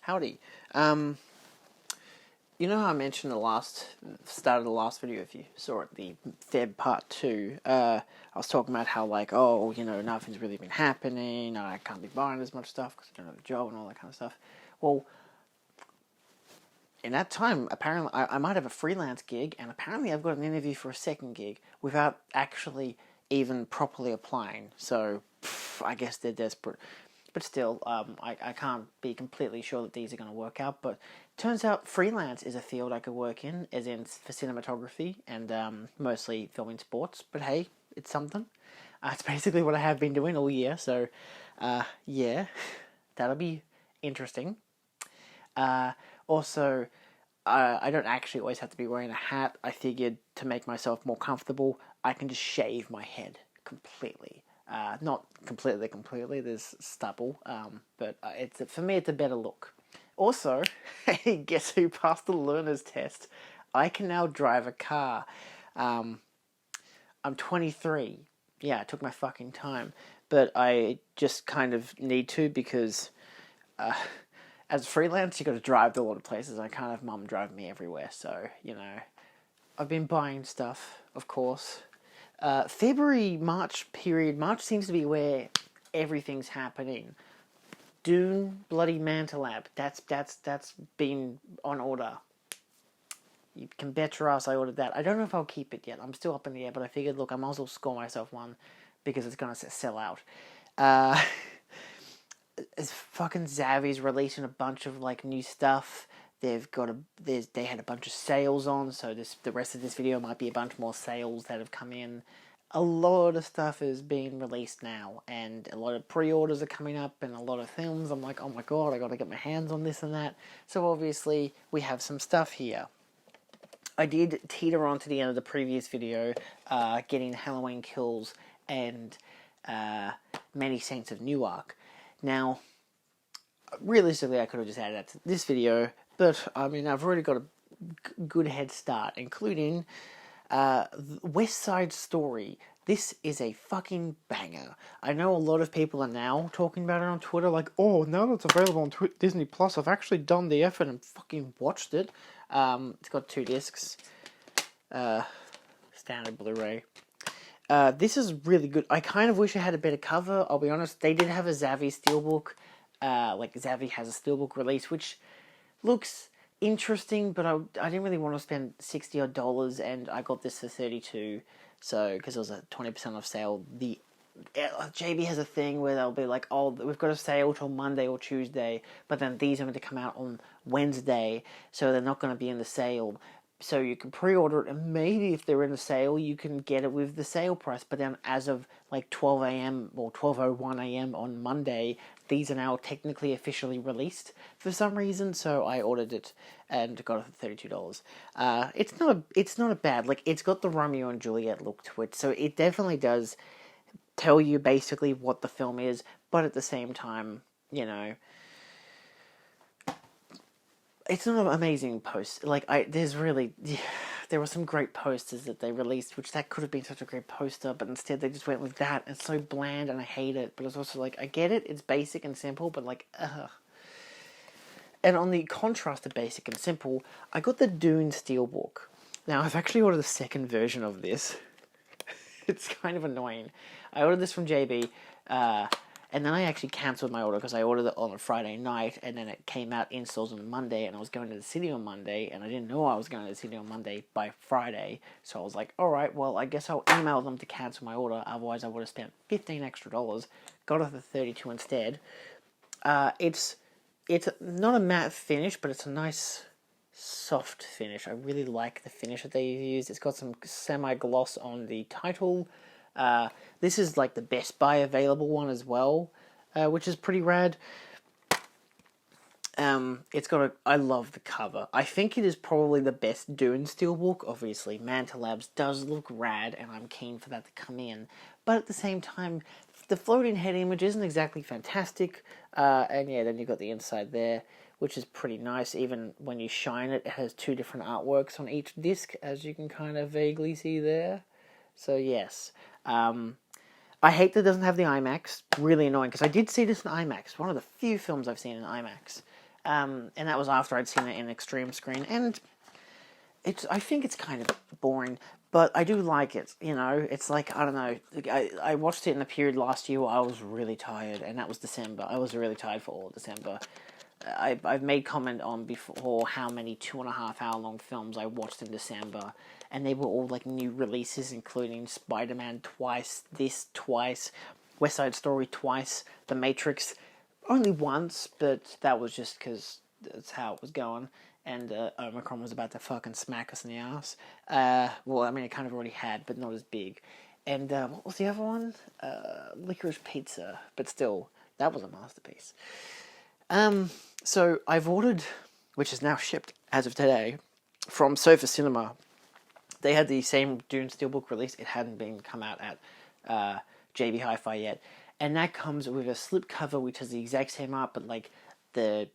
Howdy. You know how I mentioned start of the last video, if you saw it, the Feb Part 2, I was talking about how, nothing's really been happening, I can't be buying as much stuff because I don't have a job and all that kind of stuff. Well, in that time, apparently, I might have a freelance gig, and apparently I've got an interview for a second gig without actually even properly applying, so I guess they're desperate. But still, I can't be completely sure that these are going to work out. But turns out freelance is a field I could work in, as in for cinematography and mostly filming sports. But hey, it's something. It's basically what I have been doing all year. So, yeah, that'll be interesting. Also, I don't actually always have to be wearing a hat. I figured to make myself more comfortable, I can just shave my head completely. Not completely, there's stubble, but for me it's a better look. Also, guess who passed the learner's test? I can now drive a car. I'm 23. Yeah, it took my fucking time, but I just kind of need to because as a freelance, you got to drive to a lot of places. I can't have mum drive me everywhere, so, I've been buying stuff, of course. February, March period. March seems to be where everything's happening. Dune, bloody Mantelab. That's been on order. You can bet your ass I ordered that. I don't know if I'll keep it yet. I'm still up in the air, but I figured, look, I might as well score myself one because it's gonna sell out. Fucking Zavi's releasing a bunch of new stuff. They had a bunch of sales on, so the rest of this video might be a bunch more sales that have come in. A lot of stuff is being released now, and a lot of pre-orders are coming up, and a lot of films. I'm like, oh my god, I gotta get my hands on this and that. So obviously, we have some stuff here. I did teeter on to the end of the previous video, getting Halloween Kills and Many Saints of Newark. Now, realistically, I could have just added that to this video, but, I've already got a good head start, including West Side Story. This is a fucking banger. I know a lot of people are now talking about it on Twitter, like, oh, now that it's available on Disney Plus, I've actually done the effort and fucking watched it. It's got 2 discs. Standard Blu-ray. This is really good. I kind of wish it had a better cover, I'll be honest. They did have a Zavi Steelbook. Zavi has a Steelbook release, which looks interesting, but I didn't really want to spend $60 odd, and I got this for $32, so, because it was a 20% off sale. The JB has a thing where they'll be like, oh, we've got a sale till Monday or Tuesday, but then these are going to come out on Wednesday, so they're not going to be in the sale. So you can pre-order it, and maybe if they're in a sale, you can get it with the sale price. But then as of 12 a.m. or 12:01 a.m. on Monday, these are now technically officially released for some reason. So I ordered it and got it for $32. It's not a bad, it's got the Romeo and Juliet look to it. So it definitely does tell you basically what the film is, but at the same time, it's not an amazing post. There were some great posters that they released, which that could have been such a great poster, but instead they just went with that. It's so bland, and I hate it. But it's also I get it. It's basic and simple, but ugh. And on the contrast of basic and simple, I got the Dune Steelbook. Now, I've actually ordered the second version of this. It's kind of annoying. I ordered this from JB, and then I actually cancelled my order because I ordered it on a Friday night, and then it came out in stores on Monday, and I was going to the city on Monday, and I didn't know I was going to the city on Monday by Friday, so I was like, alright, well, I guess I'll email them to cancel my order, otherwise I would have spent $15 extra, got it for $32 instead. It's not a matte finish, but it's a nice soft finish. I really like the finish that they used. It's got some semi-gloss on the title. This is the Best Buy available one as well, which is pretty rad. I love the cover. I think it is probably the best Dune Steelbook. Obviously, Mantelab's does look rad, and I'm keen for that to come in. But at the same time, the floating head image isn't exactly fantastic. And yeah, then you've got the inside there, which is pretty nice. Even when you shine it, it has 2 different artworks on each disc, as you can kind of vaguely see there. So yes. I hate that it doesn't have the IMAX. Really annoying, because I did see this in IMAX. One of the few films I've seen in IMAX. and that was after I'd seen it in extreme screen, and I think it's kind of boring, but I do like it, you know. It's like, I don't know, I watched it in the period last year where I was really tired, and that was December. I was really tired for all of December. I've made comment on before how many 2.5 hour long films I watched in December, and they were all like new releases, including Spider-Man twice, this twice, West Side Story twice, The Matrix only once, but that was just because that's how it was going, and Omicron was about to fucking smack us in the ass. Well, I mean, it kind of already had, but not as big. And what was the other one? Licorice Pizza, but still, that was a masterpiece. So I've ordered, which is now shipped as of today, from Sofa Cinema. They had the same Dune Steelbook release. It hadn't been come out at JB Hi-Fi yet. And that comes with a slipcover which has the exact same art, but like the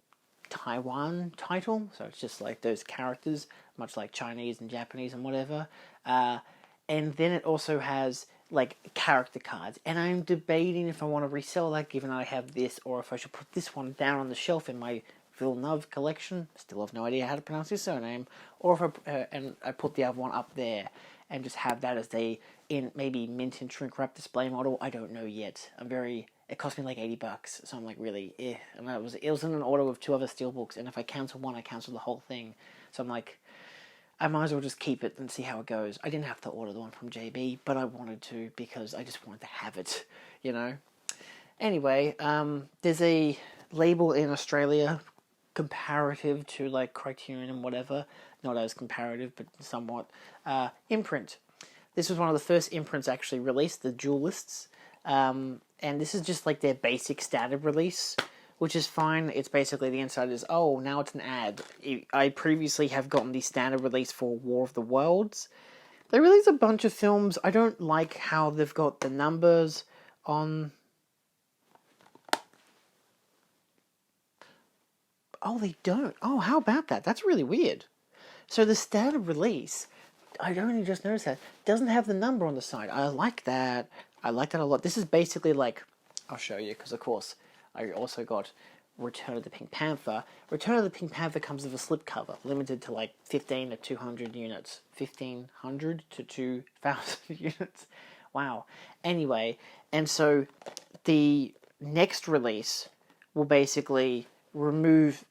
Taiwan title. So it's just like those characters, much like Chinese and Japanese and whatever. And then it also has like character cards. And I'm debating if I want to resell that, given I have this, or if I should put this one down on the shelf in my Villeneuve collection. Still have no idea how to pronounce his surname. Or if I put the other one up there and just have that as in maybe mint and shrink wrap display model. I don't know yet. It cost me like $80, so I'm like, really, eh. And it was in an order with 2 other steelbooks, and if I cancel one, I cancel the whole thing. So I'm like, I might as well just keep it and see how it goes. I didn't have to order the one from JB, but I wanted to because I just wanted to have it, you know. Anyway, there's a label in Australia comparative to like Criterion and whatever. Not as comparative, but somewhat. Imprint. This was one of the first imprints actually released, the Duelists. And this is just like their basic standard release, which is fine. It's basically the inside is, oh, now it's an ad. I previously have gotten the standard release for War of the Worlds. They released a bunch of films. I don't like how they've got the numbers on... Oh, they don't. Oh, how about that? That's really weird. So the standard release, I only just noticed that, doesn't have the number on the side. I like that. I like that a lot. This is basically like, I'll show you, because of course, I also got Return of the Pink Panther. Return of the Pink Panther comes with a slipcover, limited to like 15 to 200 units. 1,500 to 2,000 units. Wow. Anyway, and so the next release will basically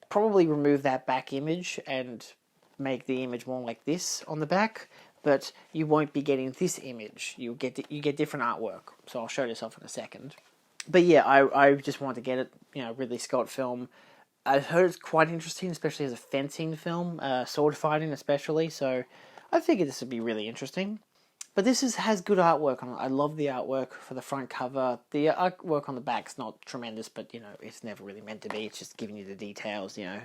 probably remove that back image and make the image more like this on the back, but you won't be getting this image. You get different artwork. So I'll show this off in a second. But yeah, I just wanted to get it, you know, Ridley Scott film. I've heard it's quite interesting, especially as a fencing film, sword fighting especially, so I figured this would be really interesting. But this has good artwork on it. I love the artwork for the front cover. The artwork on the back's not tremendous, but, you know, it's never really meant to be. It's just giving you the details, you know,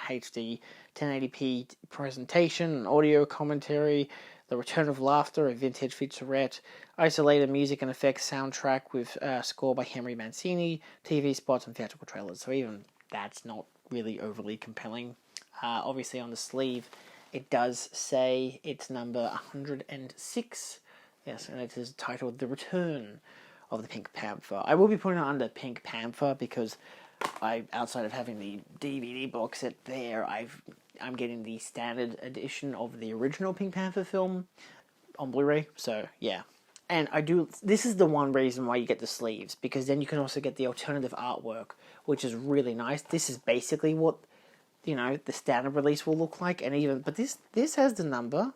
HD 1080p presentation, audio commentary, the return of laughter, a vintage featurette, isolated music and effects soundtrack with score by Henry Mancini, TV spots and theatrical trailers. So even that's not really overly compelling. Obviously on the sleeve, it does say it's number 106. Yes, and it is titled The Return of the Pink Panther. I will be putting it under Pink Panther because outside of having the DVD box set there, I'm getting the standard edition of the original Pink Panther film on Blu-ray. So, yeah. And this is the one reason why you get the sleeves, because then you can also get the alternative artwork, which is really nice. This is basically what, you know, the standard release will look like, but this has the number.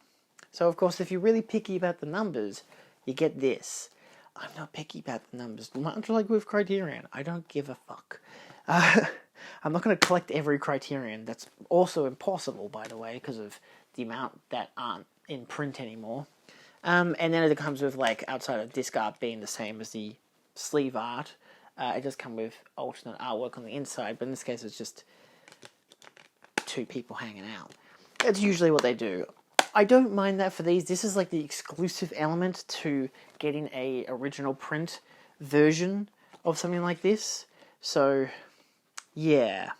So of course, if you're really picky about the numbers, you get this. I'm not picky about the numbers, much like with Criterion. I don't give a fuck. I'm not going to collect every Criterion. That's also impossible, by the way, because of the amount that aren't in print anymore. And then it comes with, like, outside of disc art being the same as the sleeve art, it does come with alternate artwork on the inside, but in this case it's just 2 people hanging out. That's usually what they do. I don't mind that for these. This is like the exclusive element to getting a original print version of something like this. So, yeah.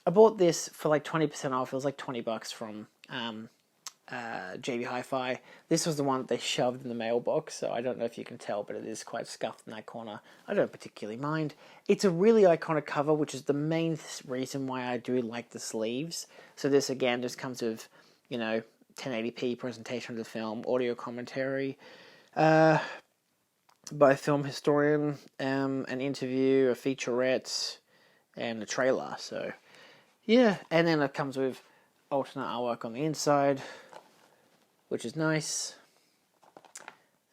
I bought this for like 20% off. It was like $20 from JB Hi-Fi. This was the one that they shoved in the mailbox, so I don't know if you can tell, but it is quite scuffed in that corner. I don't particularly mind. It's a really iconic cover, which is the main reason why I do like the sleeves. So this, again, just comes with, 1080p presentation of the film, audio commentary, by a film historian, an interview, a featurette, and a trailer. So, yeah, and then it comes with alternate artwork on the inside, which is nice.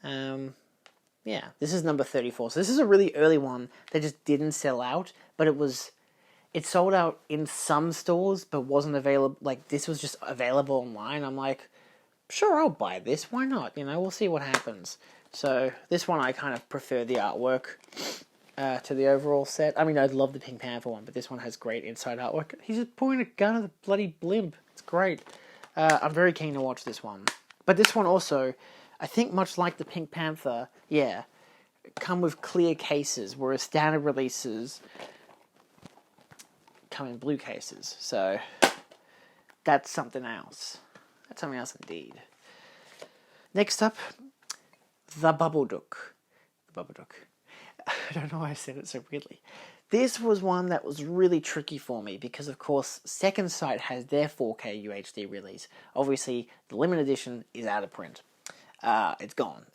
Yeah, this is number 34. So this is a really early one that just didn't sell out, but it sold out in some stores, but wasn't available. Like, this was just available online. I'm like, sure, I'll buy this. Why not? We'll see what happens. So this one, I kind of prefer the artwork to the overall set. I mean, I love the Pink Panther one, but this one has great inside artwork. He's just pointing a gun at the bloody blimp. It's great. I'm very keen to watch this one. But this one also, I think much like the Pink Panther, come with clear cases, whereas standard releases come in blue cases. So that's something else. That's something else indeed. Next up, the Babadook. The Babadook. I don't know why I said it so weirdly. This was one that was really tricky for me because, of course, Second Sight has their 4K UHD release. Obviously, the limited edition is out of print. It's gone.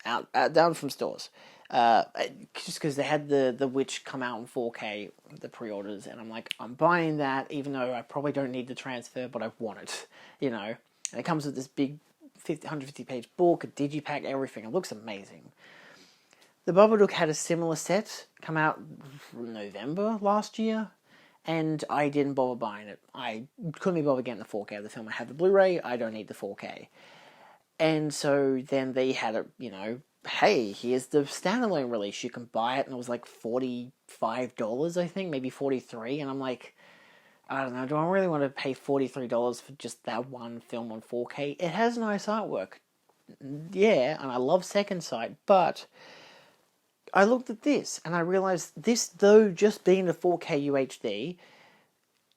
Down from stores. Just because they had the Witch come out in 4K, the pre-orders, and I'm like, I'm buying that, even though I probably don't need the transfer, but I want it, And it comes with this big 150-page book, a digipack, everything. It looks amazing. The Babadook had a similar set come out in November last year, and I didn't bother buying it. I couldn't be bothered getting the 4K of the film. I have the Blu-ray, I don't need the 4K. And so then they had it, hey, here's the standalone release. You can buy it, and it was like $45, I think, maybe $43. And I'm like, I don't know, do I really want to pay $43 for just that one film on 4K? It has nice artwork. Yeah, and I love Second Sight, but I looked at this, and I realized this, though just being the 4K UHD,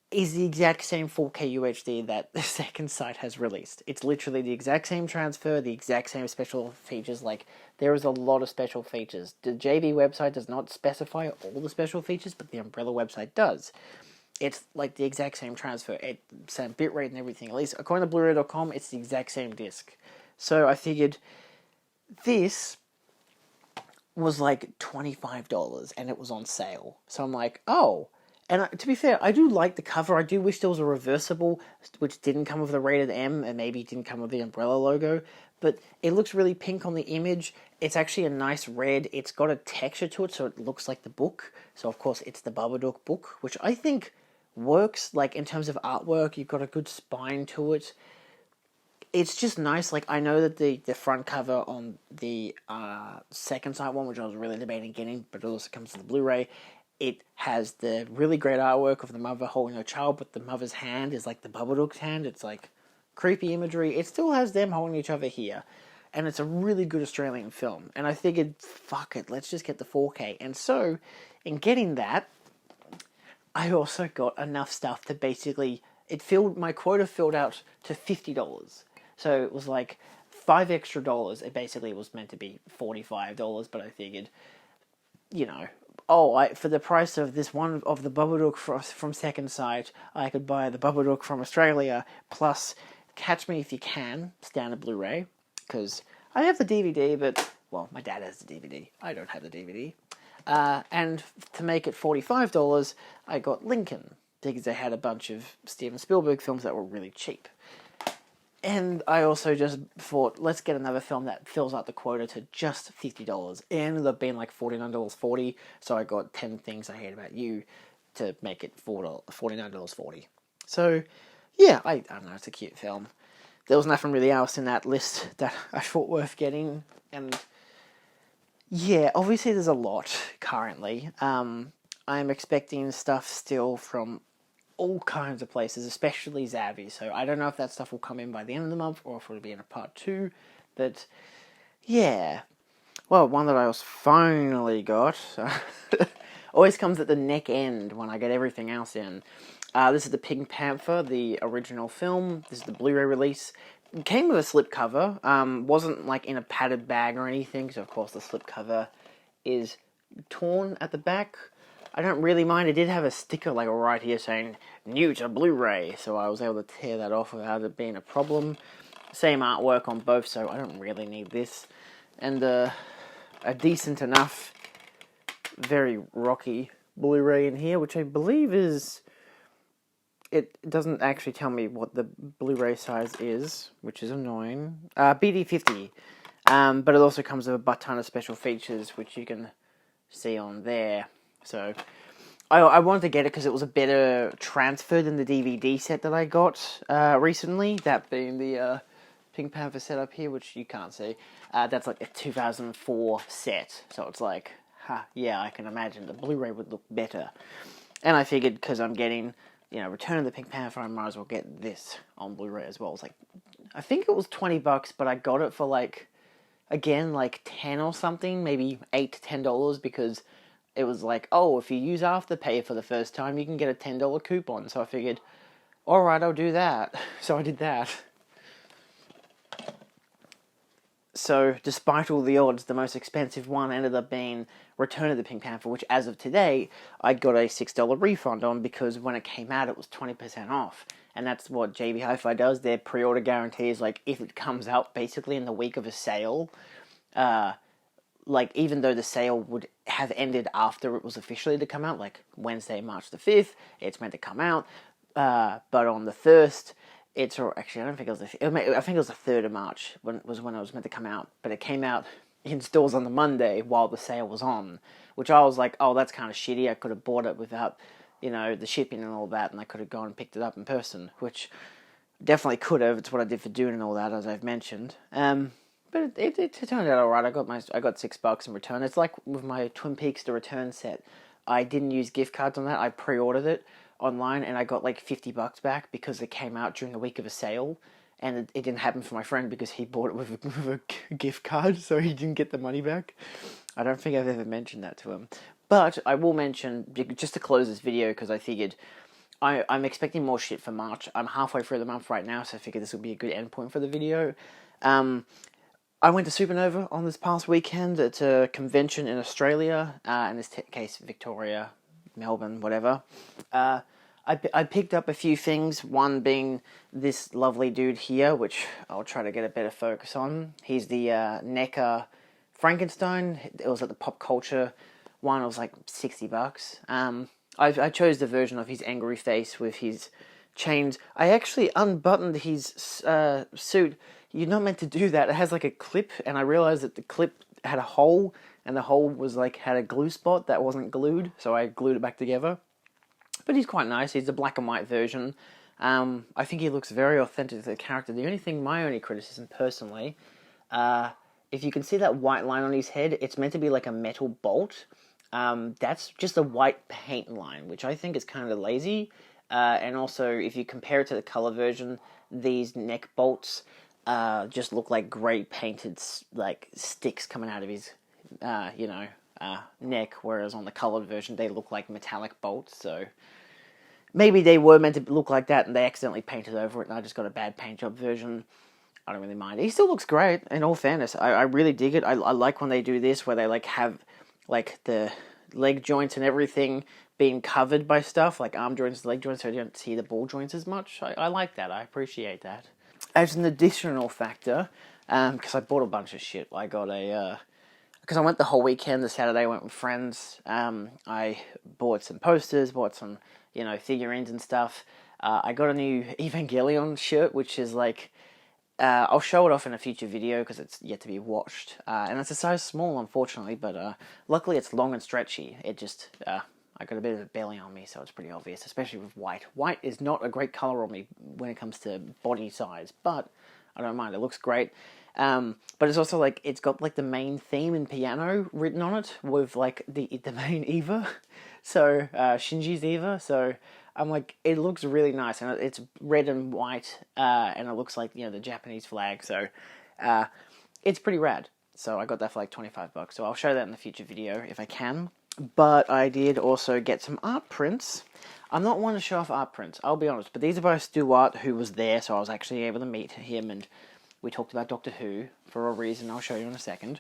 is the exact same 4K UHD that the Second Sight has released. It's literally the exact same transfer, the exact same special features. Like, there is a lot of special features. The JB website does not specify all the special features, but the Umbrella website does. It's like the exact same transfer, same bitrate and everything. At least according to Blu-ray.com, it's the exact same disc. So I figured this was like $25 and it was on sale. So I'm like, oh. And to be fair, I do like the cover. I do wish there was a reversible, which didn't come with the rated M, and maybe didn't come with the Umbrella logo. But it looks really pink on the image. It's actually a nice red. It's got a texture to it, so it looks like the book. So, of course, it's the Babadook book, which I think works. Like, in terms of artwork, you've got a good spine to it. It's just nice. Like, I know that the front cover on the Second Sight one, which I was really debating getting, but it also comes to the Blu-ray, it has the really great artwork of the mother holding her child, but the mother's hand is like the Babadook's hand. It's like creepy imagery. It still has them holding each other here. And it's a really good Australian film. And I figured, fuck it, let's just get the 4K. And so, in getting that, I also got enough stuff to basically, my quota filled out to $50. So it was like $5 extra. It basically was meant to be $45, but I figured, for the price of this one of the Babadook from Second Sight, I could buy the Babadook from Australia, plus Catch Me If You Can, standard Blu-ray, because I have the DVD, but, well, my dad has the DVD. I don't have the DVD. And to make it $45, I got Lincoln, because they had a bunch of Steven Spielberg films that were really cheap. And I also just thought, let's get another film that fills out the quota to just $50. It ended up being like $49.40, so I got 10 Things I Hate About You to make it $49.40. So, yeah, I don't know, it's a cute film. There was nothing really else in that list that I thought worth getting, and yeah, obviously there's a lot currently. I'm expecting stuff still from all kinds of places, especially Zavvi. So I don't know if that stuff will come in by the end of the month or if it'll be in a part 2. But yeah. Well, one that I was finally got always comes at the neck end when I get everything else in. This is the Pink Panther, the original film. This is the Blu-ray release. it came with a slipcover. Wasn't like in a padded bag or anything, so of course the slipcover is torn at the back. I don't really mind. It did have a sticker like right here saying "New to Blu-ray," so I was able to tear that off without it being a problem. Same artwork on both, so I don't really need this. And a decent enough, very rocky Blu-ray in here, which I believe is... It doesn't actually tell me what the Blu-ray size is, which is annoying. BD50. But it also comes with a butt ton of special features, which you can see on there. So, I wanted to get it because it was a better transfer than the DVD set that I got recently. That being the Pink Panther set up here, which you can't see. That's like a 2004 set. So it's like, yeah, I can imagine the Blu-ray would look better. And I figured because I'm getting... Return of the Pink Panther, I might as well get this on Blu-ray as well. It was like, I think it was $20, but I got it for like 10 or something, maybe $8 to $10, because it was like, oh, if you use Afterpay for the first time, you can get a $10 coupon. So I figured, alright, I'll do that. So I did that. So, despite all the odds, the most expensive one ended up being Return of the Pink Panther, which, as of today, I got a $6 refund on, because when it came out, it was 20% off. And that's what JB Hi-Fi does. Their pre-order guarantee is, like, if it comes out basically in the week of a sale, like, even though the sale would have ended after it was officially to come out, like, Wednesday, March the 5th, it's meant to come out, but on the 1st... Actually, I don't think it was I think it was the 3rd of March when it was meant to come out. But it came out in stores on the Monday while the sale was on. Which I was like, oh, that's kind of shitty. I could have bought it without, the shipping and all that. And I could have gone and picked it up in person. Which definitely could have. It's what I did for Dune and all that, as I've mentioned. But it turned out alright. I got $6 in return. It's like with my Twin Peaks The Return set. I didn't use gift cards on that. I pre-ordered it online, and I got like $50 back because it came out during the week of a sale, and it didn't happen for my friend because he bought it with a gift card, so he didn't get the money back. I don't think I've ever mentioned that to him. But I will mention, just to close this video, because I figured I'm expecting more shit for March. I'm halfway through the month right now, so I figured this would be a good endpoint for the video. I went to Supanova on this past weekend. It's a convention in Australia, in this case Victoria, Melbourne, whatever. I picked up a few things, one being this lovely dude here, which I'll try to get a better focus on. He's the NECA Frankenstein. It was at the Pop Culture one. It was like $60. I chose the version of his angry face with his chains. I actually unbuttoned his suit. You're not meant to do that. It has like a clip, and I realized that the clip had a hole, and the hole was like had a glue spot that wasn't glued, so I glued it back together. But he's quite nice. He's the black and white version. I think he looks very authentic to the character. My only criticism personally, if you can see that white line on his head, it's meant to be like a metal bolt. That's just a white paint line, which I think is kind of lazy. And also, if you compare it to the color version, these neck bolts just look like grey painted like sticks coming out of his, neck, whereas on the colored version they look like metallic bolts. So maybe they were meant to look like that and they accidentally painted over it, and I just got a bad paint job version. I don't really mind. He still looks great, in all fairness. I really dig it. I like when they do this, where they like have like the leg joints and everything being covered by stuff, like arm joints, leg joints, so you don't see the ball joints as much. I like that. I appreciate that. As an additional factor, because I bought a bunch of shit, I got because I went the whole weekend. The Saturday I went with friends. I bought some posters, bought some, figurines and stuff. I got a new Evangelion shirt, which is like, I'll show it off in a future video because it's yet to be watched. And it's a size small, unfortunately, but luckily it's long and stretchy. It just, I got a bit of a belly on me, so it's pretty obvious, especially with white. White is not a great colour on me when it comes to body size, but I don't mind. It looks great. But it's also like, it's got like the main theme in piano written on it with like the main Eva. So, Shinji's Eva. So I'm like, it looks really nice, and it's red and white, and it looks like, the Japanese flag. So, it's pretty rad. So I got that for like $25. So I'll show that in the future video if I can. But I did also get some art prints. I'm not one to show off art prints, I'll be honest, but these are by Stuart, who was there, so I was actually able to meet him, and we talked about Doctor Who for a reason I'll show you in a second.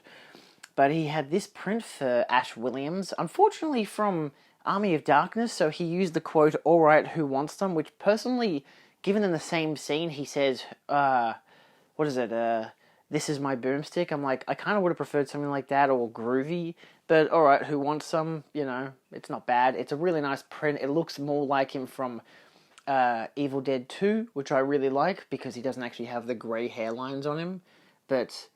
But he had this print for Ash Williams, unfortunately from Army of Darkness, so he used the quote, "Alright, who wants them?" which personally, given in the same scene, he says, what is it, "This is my boomstick." I'm like, I kind of would have preferred something like that, or groovy, but alright, who wants some? You know, it's not bad. It's a really nice print. It looks more like him from Evil Dead 2, which I really like, because he doesn't actually have the grey hairlines on him, but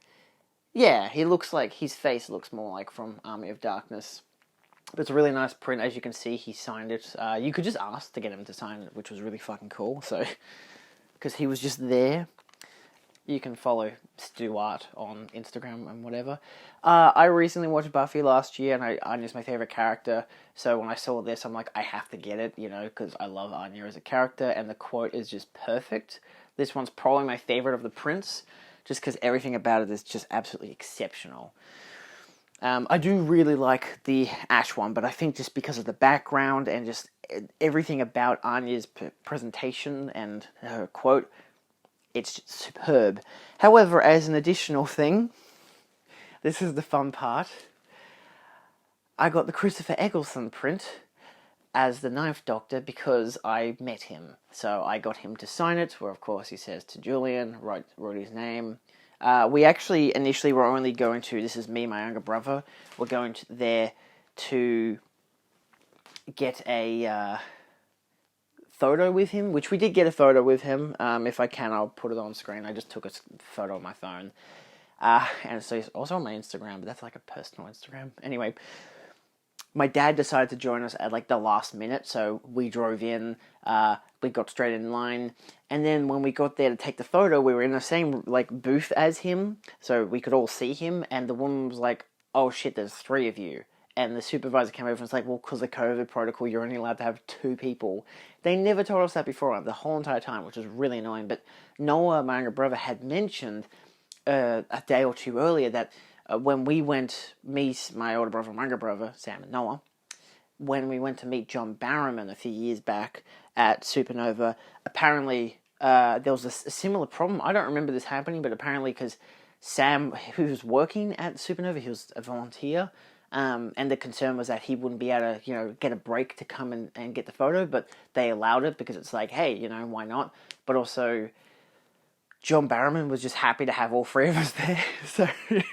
yeah, he looks like, his face looks more like from Army of Darkness. But it's a really nice print. As you can see, he signed it. You could just ask to get him to sign it, which was really fucking cool, so, because he was just there. You can follow Stuart on Instagram and whatever. I recently watched Buffy last year, and Anya's my favourite character, so when I saw this, I'm like, I have to get it, you know, because I love Anya as a character, and the quote is just perfect. This one's probably my favourite of the prints, just because everything about it is just absolutely exceptional. I do really like the Ash one, but I think just because of the background and just everything about Anya's presentation and her quote, it's superb. However, as an additional thing, this is the fun part, I got the Christopher Eccleston print as the Ninth Doctor because I met him. So I got him to sign it, where of course he says to Julian, wrote his name. We actually initially were only going to, this is me and my younger brother, we're going there to get a photo with him, which we did get a photo with him. If I can, I'll put it on screen. I just took a photo on my phone. And so it's also on my Instagram, but that's like a personal Instagram. Anyway, my dad decided to join us at like the last minute, so we drove in, we got straight in line, and then when we got there to take the photo, we were in the same like booth as him, so we could all see him, and the woman was like, "Oh shit, there's 3 of you." And the supervisor came over and was like, "Well, because of COVID protocol, you're only allowed to have 2 people." They never told us that before, the whole entire time, which was really annoying, but Noah, my younger brother, had mentioned a day or 2 earlier that when we went, me, my older brother, my younger brother, Sam and Noah, when we went to meet John Barrowman a few years back at Supanova, apparently there was a similar problem. I don't remember this happening, but apparently because Sam, who was working at Supanova, he was a volunteer, and the concern was that he wouldn't be able to, get a break to come and get the photo, but they allowed it because it's like, hey, why not? But also, John Barrowman was just happy to have all 3 of us there, so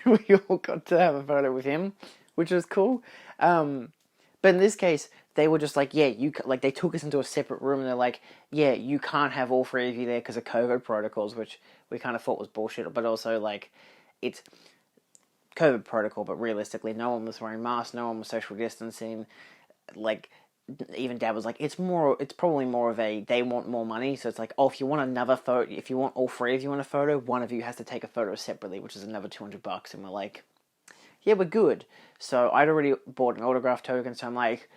we all got to have a photo with him, which was cool. But in this case, they were just like, yeah, they took us into a separate room, and they're like, yeah, you can't have all 3 of you there because of COVID protocols, which we kind of thought was bullshit, but also, like, it's COVID protocol, but realistically, no one was wearing masks, no one was social distancing, like, even Dad was like, it's probably more of a, they want more money, so it's like, oh, if you want another photo, if you want all 3 of you in a photo, one of you has to take a photo separately, which is another $200, and we're like, yeah, we're good. So I'd already bought an autograph token, so I'm like,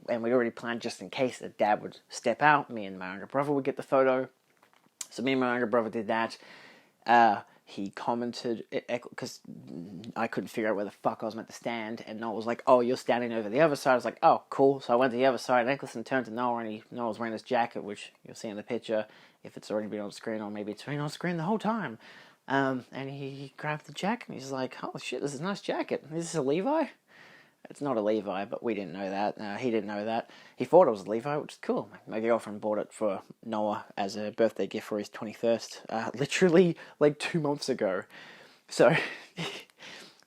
and we already planned just in case that Dad would step out, me and my younger brother would get the photo. So me and my younger brother did that. He commented, because I couldn't figure out where the fuck I was meant to stand, and Noah was like, oh, you're standing over the other side. I was like, oh, cool. So I went to the other side, and Eggleson turned to Noah, and Noah was wearing his jacket, which you'll see in the picture, if it's already been on screen, or maybe it's been on screen the whole time. And he grabbed the jacket, and he's like, oh shit, this is a nice jacket. Is this a Levi? It's not a Levi, but we didn't know that. He didn't know that. He thought it was a Levi, which is cool. My girlfriend bought it for Noah as a birthday gift for his 21st, literally like 2 months ago. So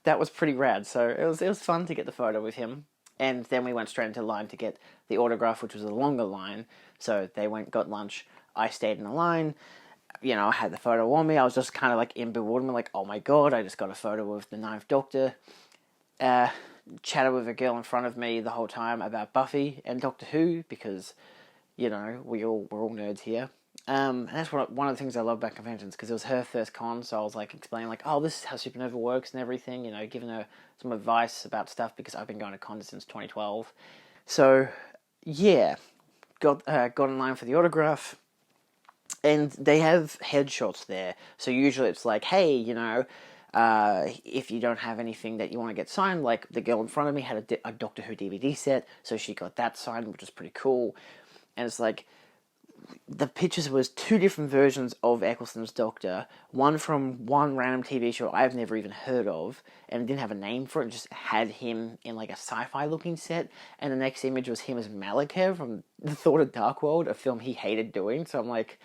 that was pretty rad. So it was fun to get the photo with him. And then we went straight into line to get the autograph, which was a longer line. So they got lunch. I stayed in the line. I had the photo on me. I was just kind of like in bewilderment, like, oh my god, I just got a photo of the Ninth Doctor. Chatted with a girl in front of me the whole time about Buffy and Doctor Who, because, we're all nerds here. And that's one of the things I love about conventions, because it was her first con, so I was like explaining like, oh, this is how Supanova works and everything, giving her some advice about stuff, because I've been going to cons since 2012. So, yeah, got in line for the autograph. And they have headshots there. So usually it's like, hey, If you don't have anything that you want to get signed, like the girl in front of me had a Doctor Who DVD set, so she got that signed, which was pretty cool. And it's like, the pictures was 2 different versions of Eccleston's Doctor, one from one random TV show I've never even heard of, and it didn't have a name for it, just had him in like a sci-fi looking set, and the next image was him as Malekith from The Thought of Dark World, a film he hated doing. So I'm like,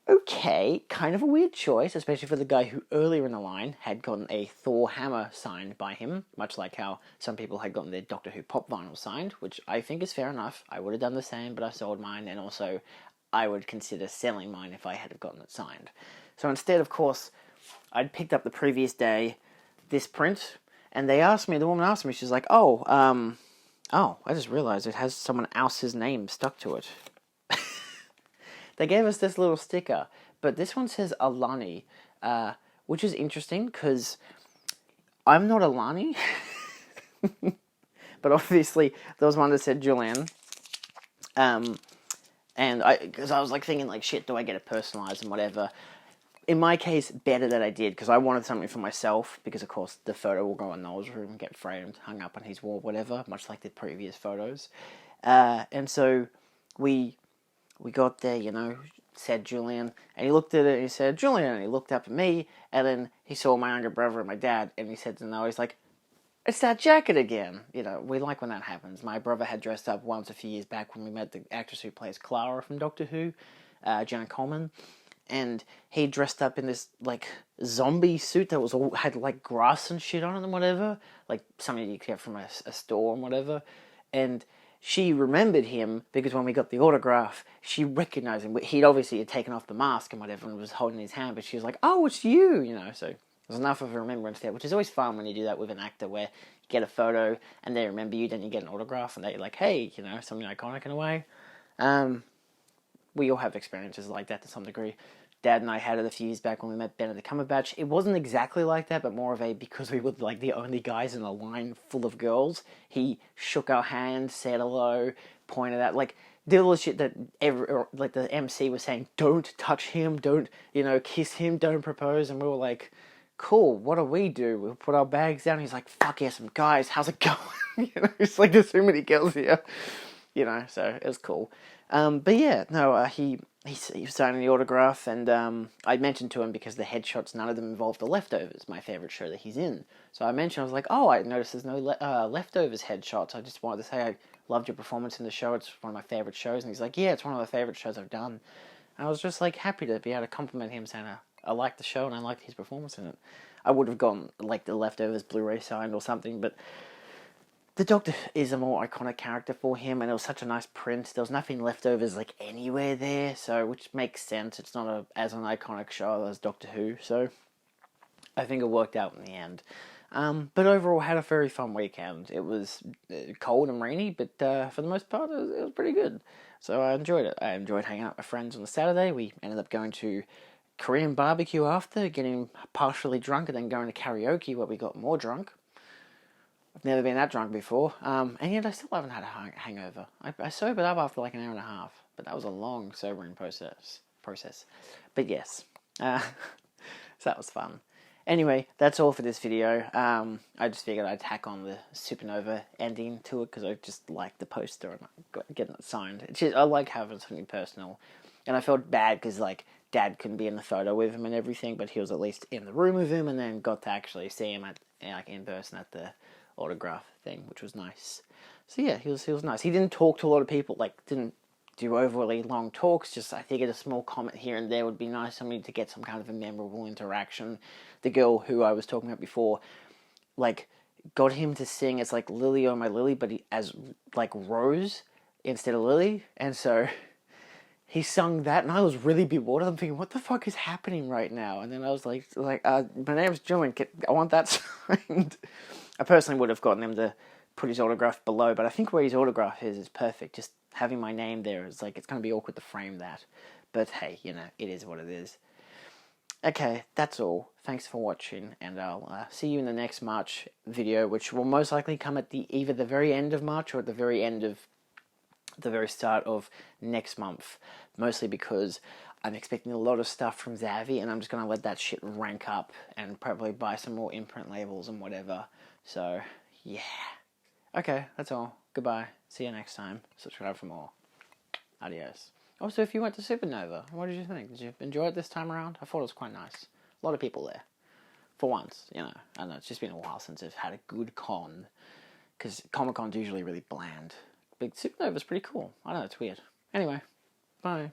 okay, kind of a weird choice, especially for the guy who earlier in the line had gotten a Thor hammer signed by him, much like how some people had gotten their Doctor Who pop vinyl signed, which I think is fair enough. I would have done the same, but I sold mine, and also I would consider selling mine if I had gotten it signed. So instead, of course, I'd picked up the previous day this print, and the woman asked me, she's like, I just realized it has someone else's name stuck to it. They gave us this little sticker, but this one says Alani, which is interesting, because I'm not Alani, but obviously there was one that said Julian, because I was like thinking like, shit, do I get it personalized and whatever. In my case, better that I did, because I wanted something for myself, because of course the photo will go in Noel's room and get framed, hung up on his wall, whatever, much like the previous photos. And so we got there, said Julian, and he looked at it and he said, Julian, and he looked up at me, and then he saw my younger brother and my dad, and he said to Noel, he's like, it's that jacket again. We like when that happens. My brother had dressed up once a few years back when we met the actress who plays Clara from Doctor Who, Jenna Coleman, and he dressed up in this, like, zombie suit that had, like, grass and shit on it and whatever, like, something you could get from a store and whatever, and she remembered him because when we got the autograph, she recognized him. He'd obviously taken off the mask and whatever and was holding his hand, but she was like, oh, it's you, so there's enough of a remembrance there, which is always fun when you do that with an actor, where you get a photo and they remember you, then you get an autograph and they're like, hey, something iconic in a way. We all have experiences like that to some degree. Dad and I had it a few years back when we met Benedict Cumberbatch. It wasn't exactly like that, but more of a, because we were like the only guys in a line full of girls, he shook our hand, said hello, pointed out, like, did all the shit that like the MC was saying, don't touch him, don't, kiss him, don't propose, and we were like, cool, what do? We'll put our bags down. He's like, fuck yeah, some guys, how's it going? It's like, there's so many girls here, so it was cool. But yeah, no, he was signing the autograph, and I mentioned to him, because the headshots, none of them involved The Leftovers, my favourite show that he's in. So I mentioned, I was like, I noticed there's no Leftovers headshots. I just wanted to say I loved your performance in the show. It's one of my favourite shows. And he's like, yeah, it's one of the favourite shows I've done. And I was just like happy to be able to compliment him, saying I liked the show and I liked his performance in it. I would have gone like the Leftovers Blu-ray signed or something, but the Doctor is a more iconic character for him, and it was such a nice print. There was nothing Leftovers like anywhere there, so which makes sense. It's not as an iconic show as Doctor Who, so I think it worked out in the end. But overall, had a very fun weekend. It was cold and rainy, but for the most part, it was pretty good. So I enjoyed it. I enjoyed hanging out with friends on the Saturday. We ended up going to Korean barbecue after, getting partially drunk, and then going to karaoke where we got more drunk. I've never been that drunk before, and yet I still haven't had a hangover. I sobered up after like an hour and a half, but that was a long sobering process. But yes, so that was fun. Anyway, that's all for this video. I just figured I'd tack on the Supanova ending to it, because I just like the poster and getting it signed. I like having something personal, and I felt bad because like Dad couldn't be in the photo with him and everything, but he was at least in the room with him, and then got to actually see him in person at the autograph thing, which was nice. So yeah, he was nice. He didn't talk to a lot of people, like didn't do overly long talks, just I figured a small comment here and there would be nice, something to get some kind of a memorable interaction. The girl who I was talking about before, like, got him to sing as like Lily Oh My Lily, but as like Rose instead of Lily, and so he sung that, and I was really bewildered. I'm thinking, what the fuck is happening right now? And then I was like, my name's Julian, I want that signed. I personally would have gotten him to put his autograph below, but I think where his autograph is perfect. Just having my name there is like, it's going to be awkward to frame that. But hey, it is what it is. Okay, that's all. Thanks for watching, and I'll see you in the next March video, which will most likely come at either the very end of March or at the very end of the very start of next month, mostly because I'm expecting a lot of stuff from Zavi, and I'm just going to let that shit rank up and probably buy some more imprint labels and whatever. So, yeah. Okay, that's all. Goodbye. See you next time. Subscribe for more. Adios. Also, if you went to Supanova, what did you think? Did you enjoy it this time around? I thought it was quite nice. A lot of people there. For once, you know. I know it's just been a while since I've had a good con. Because Comic-Con's usually really bland. But Supanova's pretty cool. I know, it's weird. Anyway, bye.